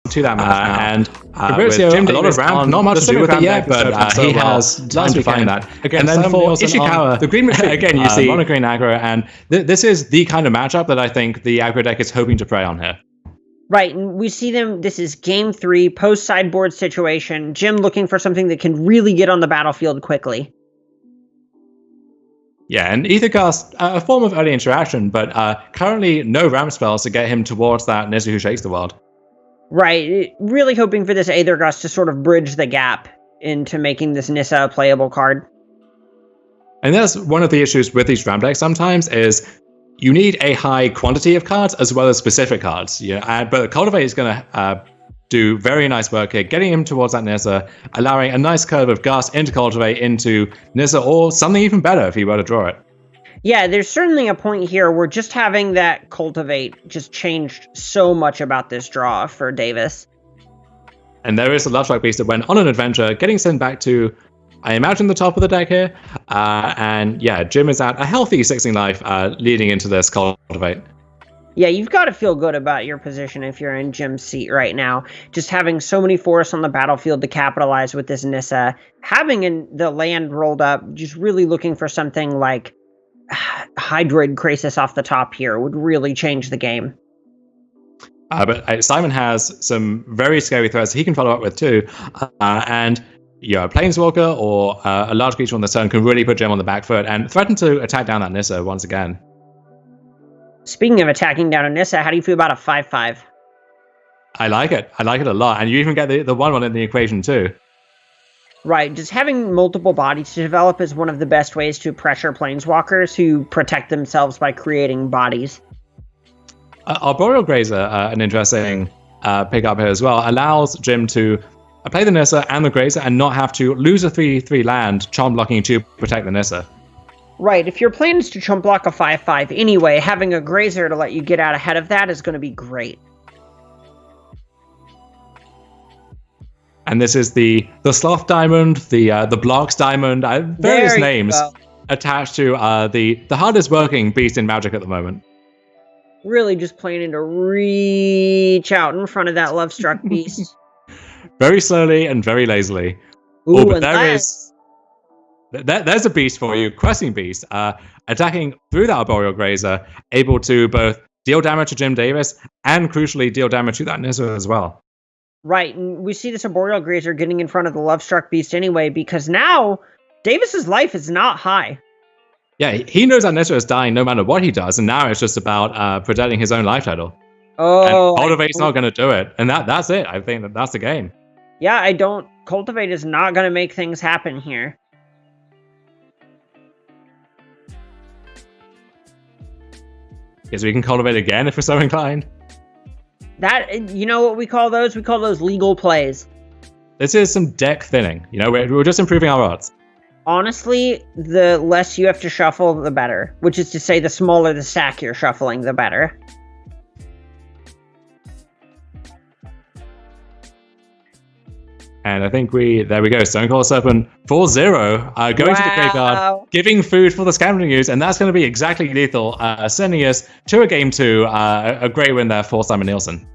to that match now. And Fabrizio, a lot of ramp, not much to do with it yet, but he has time to find that. Again, and then for Ishikawa, the green retreat, again, you see mono green aggro, and this is the kind of matchup that I think the aggro deck is hoping to prey on here. Right, and we see them, this is game 3, post-sideboard situation, Jim looking for something that can really get on the battlefield quickly. Yeah, and Ethercast, a form of early interaction, but currently no ramp spells to get him towards that Nissa who shakes the world. Right, really hoping for this Aethergust to sort of bridge the gap into making this Nissa a playable card. And that's one of the issues with these ramp decks sometimes, is you need a high quantity of cards as well as specific cards. But Cultivate is going to do very nice work here, getting him towards that Nissa, allowing a nice curve of Gust into Cultivate into Nissa, or something even better if he were to draw it. Yeah, there's certainly a point here where just having that Cultivate just changed so much about this draw for Davis. And there is a Lovestruck Beast that went on an adventure, getting sent back to, I imagine, the top of the deck here. And yeah, Jim is at a healthy 16 life leading into this Cultivate. Yeah, you've got to feel good about your position if you're in Jim's seat right now. Just having so many forests on the battlefield to capitalize with this Nissa, having the land rolled up, just really looking for something like Hydroid Krasis off the top here would really change the game. But Simon has some very scary threats he can follow up with too. And a Planeswalker or a large creature on the turn can really put Jim on the back foot and threaten to attack down that Nissa once again. Speaking of attacking down a Nissa, how do you feel about a 5/5? I like it. I like it a lot. And you even get the 1/1 in the equation too. Right, just having multiple bodies to develop is one of the best ways to pressure Planeswalkers who protect themselves by creating bodies. Arboreal Grazer, an interesting pickup here as well, allows Jim to play the Nissa and the Grazer and not have to lose a 3/3 land chomp blocking to protect the Nissa. Right, if your plan is to chump block a 5/5 anyway, having a Grazer to let you get out ahead of that is going to be great. And this is the Sloth Diamond, the Blocks Diamond, various names attached to the hardest working beast in Magic at the moment. Really just planning to reach out in front of that Lovestruck Beast. Very slowly and very lazily. Ooh, but there's a beast for you, Questing Beast, attacking through that Arboreal Grazer, able to both deal damage to Jim Davis and crucially deal damage to that Nissa as well. Right, and we see this Arboreal Grazer getting in front of the Lovestruck Beast anyway, because now Davis's life is not high. Yeah, he knows that Nissa is dying no matter what he does, and now it's just about protecting his own life total. Oh, and Cultivate's not going to do it, and that's it. I think that's the game. Yeah, Cultivate is not going to make things happen here. Guess we can Cultivate again if we're so inclined. That, you know what we call those? We call those legal plays. This is some deck thinning. We're just improving our odds. Honestly, the less you have to shuffle, the better. Which is to say, the smaller the stack you're shuffling, the better. And I think there we go. Stonecold Serpent 4-0, going to the graveyard, giving food for the scavenging ooze, and that's going to be exactly lethal, sending us to a game 2, a great win there for Simon Nielsen.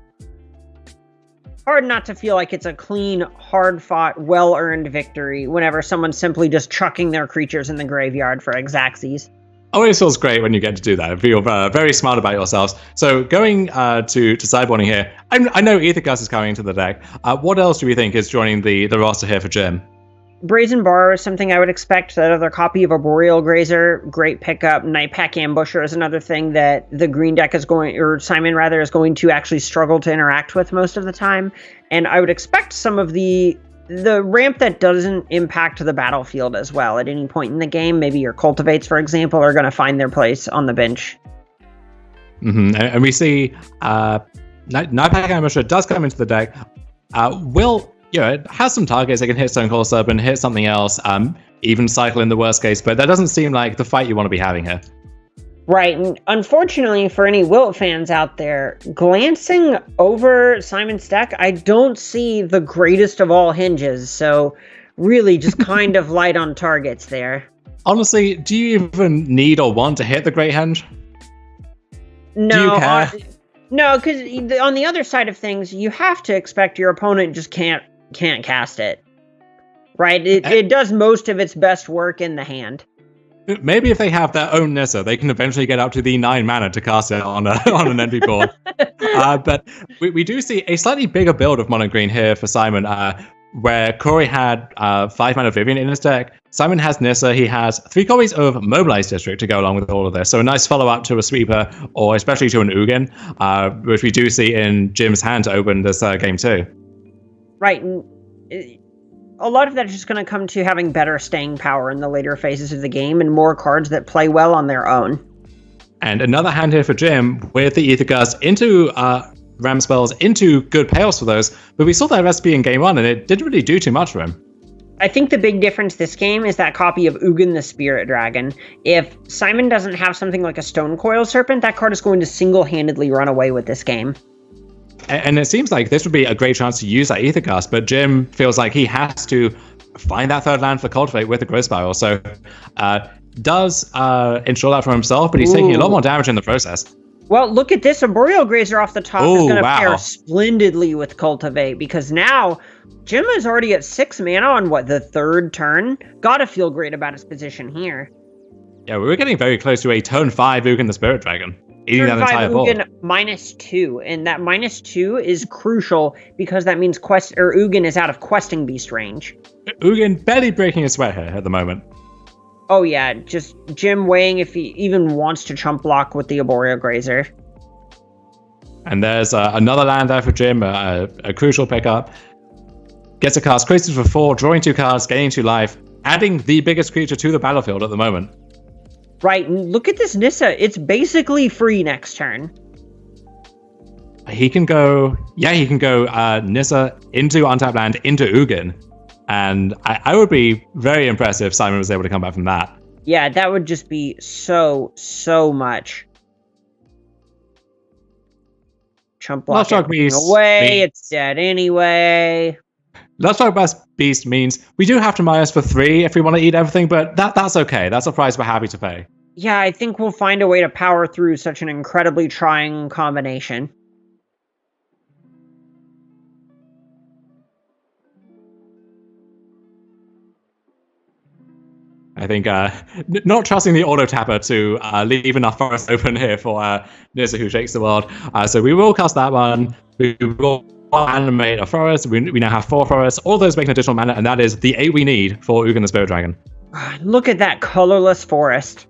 Hard not to feel like it's a clean, hard-fought, well-earned victory whenever someone's simply just chucking their creatures in the graveyard for Xaxes. Always feels great when you get to do that. Feel very smart about yourselves. So going to sideboarding here, I know Ethercast is coming into the deck. What else do we think is joining the roster here for Jim? Brazen Bar is something I would expect. That other copy of Arboreal Grazer, great pickup. Nightpack Ambusher is another thing that the green deck is going, or Simon rather, is going to actually struggle to interact with most of the time. And I would expect some of the ramp that doesn't impact the battlefield as well at any point in the game. Maybe your Cultivates, for example, are going to find their place on the bench. Mm-hmm. And we see Nightpack Ambusher does come into the deck. It has some targets. It can hit Stonecold Serpent, hit something else, even cycle in the worst case, but that doesn't seem like the fight you want to be having here. Right, and unfortunately for any Wilt fans out there, glancing over Simon's deck, I don't see the greatest of all hinges, so really just kind of light on targets there. Honestly, do you even need or want to hit the Great Henge? No, do you care? No, because on the other side of things, you have to expect your opponent just can't cast it. Right? It does most of its best work in the hand. Maybe if they have their own Nissa, they can eventually get up to the 9 mana to cast it on an enemy board. But we do see a slightly bigger build of mono green here for Simon, where Corey had 5 mana Vivian in his deck. Simon has Nissa. He has 3 copies of Mobilized District to go along with all of this. So a nice follow-up to a Sweeper, or especially to an Ugin, which we do see in Jim's hand to open this game too. Right. A lot of that is just going to come to having better staying power in the later phases of the game and more cards that play well on their own. And another hand here for Jim with the Ether Gust into Ram spells, into good payoffs for those. But we saw that recipe in game 1 and it didn't really do too much for him. I think the big difference this game is that copy of Ugin the Spirit Dragon. If Simon doesn't have something like a Stone Coil Serpent, that card is going to single-handedly run away with this game. And it seems like this would be a great chance to use that Ether Gust, but Jim feels like he has to find that third land for Cultivate with the Growth Spiral. So does ensure that for himself, but he's taking a lot more damage in the process. Well, look at this. A Boreal Grazer off the top is going to pair splendidly with Cultivate, because now Jim is already at 6 mana on, the 3rd turn? Gotta feel great about his position here. Yeah, we're getting very close to a turn 5 Ugin the Spirit Dragon. Eating that entire board. Ugin -2, and that -2 is crucial because that means Ugin is out of Questing Beast range. Ugin barely breaking a sweat here at the moment. Oh yeah, just Jim weighing if he even wants to chump block with the Arboreal Grazer. And there's another land there for Jim, a crucial pickup. Gets a cast created for 4, drawing 2 cards, gaining 2 life, adding the biggest creature to the battlefield at the moment. Right, and look at this Nissa. It's basically free next turn. He can go Nissa into untapped land, into Ugin. And I would be very impressed if Simon was able to come back from that. Yeah, that would just be so much. Chump block away, it's dead anyway. Lustrok Beast means we do have to minus for 3 if we want to eat everything, but that's okay. That's a price we're happy to pay. Yeah, I think we'll find a way to power through such an incredibly trying combination. I think not trusting the auto tapper to leave enough forest open here for Nissa Who Shakes the World. So we will cast that one. We will animate a forest. We now have 4 forests. All those make an additional mana, and that is the 8 we need for Ugin the Spirit Dragon. Look at that colorless forest.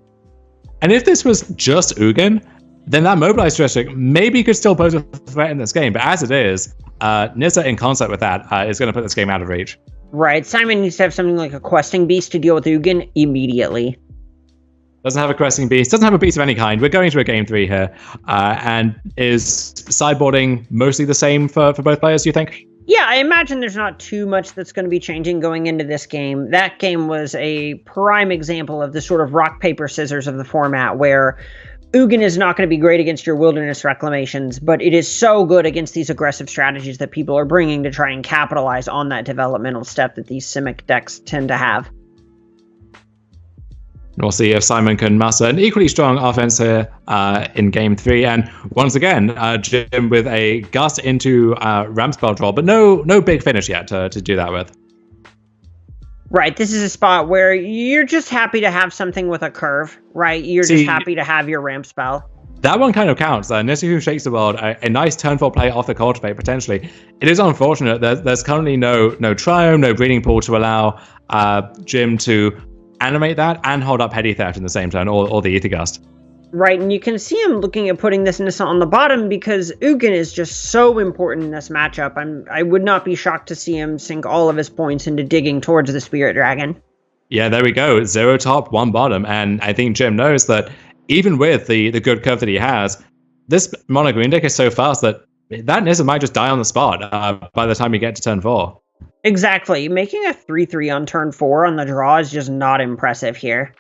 And if this was just Ugin, then that Mobilized District maybe could still pose a threat in this game. But as it is, Nissa in concert with that is going to put this game out of reach. Right, Simon needs to have something like a Questing Beast to deal with Ugin immediately. Doesn't have a Questing Beast, doesn't have a beast of any kind. We're going to a game 3 here. And is sideboarding mostly the same for both players, do you think? Yeah, I imagine there's not too much that's going to be changing going into this game. That game was a prime example of the sort of rock, paper, scissors of the format, where Ugin is not going to be great against your Wilderness Reclamations, but it is so good against these aggressive strategies that people are bringing to try and capitalize on that developmental step that these Simic decks tend to have. We'll see if Simon can muster an equally strong offense here in game 3. And once again, Jim with a gust into Ram spell draw, but no big finish yet to do that with. Right, this is a spot where you're just happy to have something with a curve, right? You're just happy to have your ramp spell. That one kind of counts. Nissa Who Shakes the World, a nice turn 4 play off the Cultivate, potentially. It is unfortunate that there's currently no Triome, no Breeding Pool to allow Jim to animate that and hold up Petty Theft in the same turn, or the Ether Gust. Right, and you can see him looking at putting this Nissa on the bottom because Ugin is just so important in this matchup. I would not be shocked to see him sink all of his points into digging towards the Spirit Dragon. Yeah, there we go. 0 top, 1 bottom. And I think Jim knows that even with the good curve that he has, this mono green deck is so fast that Nissa might just die on the spot by the time you get to turn 4. Exactly. Making a 3/3 on turn 4 on the draw is just not impressive here.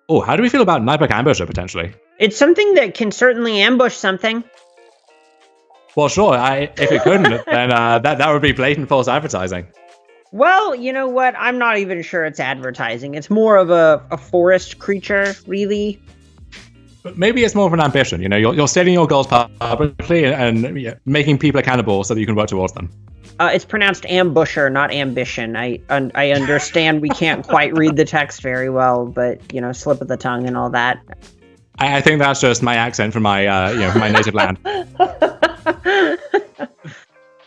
Oh, how do we feel about Nightpack Ambusher, potentially? It's something that can certainly ambush something. Well, sure. If it couldn't, then that would be blatant false advertising. Well, you know what? I'm not even sure it's advertising. It's more of a forest creature, really. But maybe it's more of an ambition. You're stating your goals publicly and making people accountable so that you can work towards them. It's pronounced ambusher, not ambition. I understand we can't quite read the text very well, but slip of the tongue and all that. I think that's just my accent from my from my native land.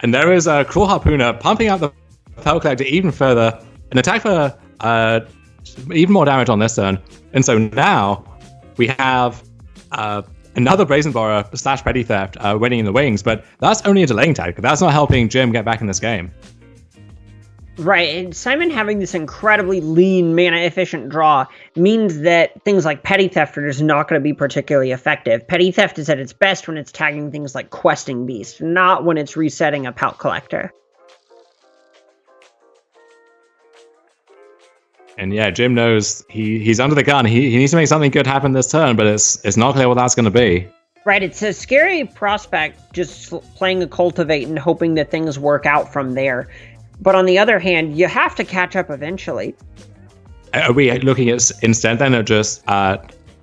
And there is a Cruel Harpooner pumping out the Pearl Collector even further, an attack for even more damage on this turn. And so now we have another Brazen Borrower / Petty Theft winning in the wings, but that's only a delaying tactic. That's not helping Jim get back in this game. Right, and Simon having this incredibly lean, mana-efficient draw means that things like Petty Theft are just not going to be particularly effective. Petty Theft is at its best when it's tagging things like Questing Beast, not when it's resetting a Pelt Collector. And yeah, Jim knows he's under the gun. He needs to make something good happen this turn, but it's not clear what that's going to be. Right, it's a scary prospect just playing a Cultivate and hoping that things work out from there. But on the other hand, you have to catch up eventually. Are we looking at instead then of just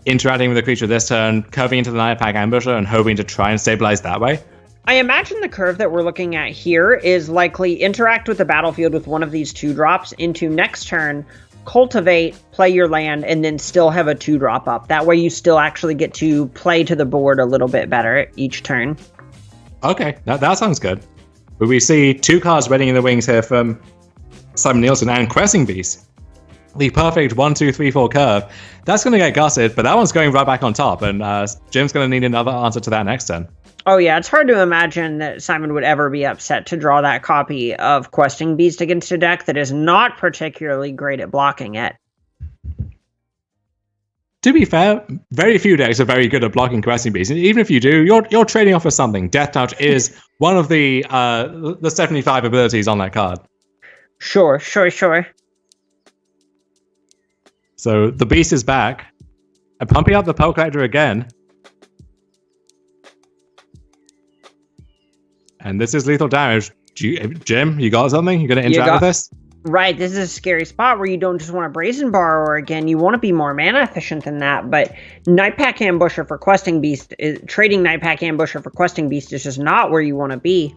interacting with the creature this turn, curving into the Night Pack Ambusher and hoping to try and stabilize that way? I imagine the curve that we're looking at here is likely interact with the battlefield with one of these 2-drops into next turn, cultivate, play your land, and then still have a 2-drop up. That way you still actually get to play to the board a little bit better each turn. Okay, that sounds good. But we see 2 cards waiting in the wings here from Simon Nielsen and Questing Beast. The perfect 1, 2, 3, 4 curve. That's going to get gutted, but that one's going right back on top, and Jim's going to need another answer to that next turn. Oh yeah, it's hard to imagine that Simon would ever be upset to draw that copy of Questing Beast against a deck that is not particularly great at blocking it. To be fair, very few decks are very good at blocking Questing Beast. And even if you do, you're trading off with something. Death Touch is one of the 75 abilities on that card. Sure. So the Beast is back. And pumping out the Pearl Collector again. And this is lethal damage. Jim, you got something? You going to interact with this? Right, this is a scary spot where you don't just want to Brazen Borrower again. You want to be more mana efficient than that. But Night Pack Ambusher for Questing Beast, trading Night Pack Ambusher for Questing Beast is just not where you want to be.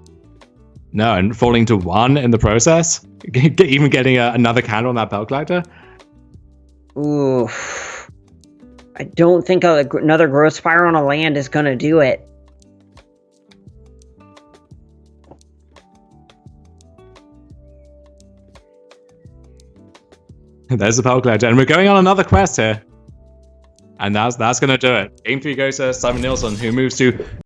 No, and falling to 1 in the process, even getting another candle on that Pearl Collector. Ooh, I don't think another Growth Spiral on a land is going to do it. There's the Pearl Collector, and we're going on another quest here. And that's going to do it. Game 3 goes to Simon Nielsen, who moves to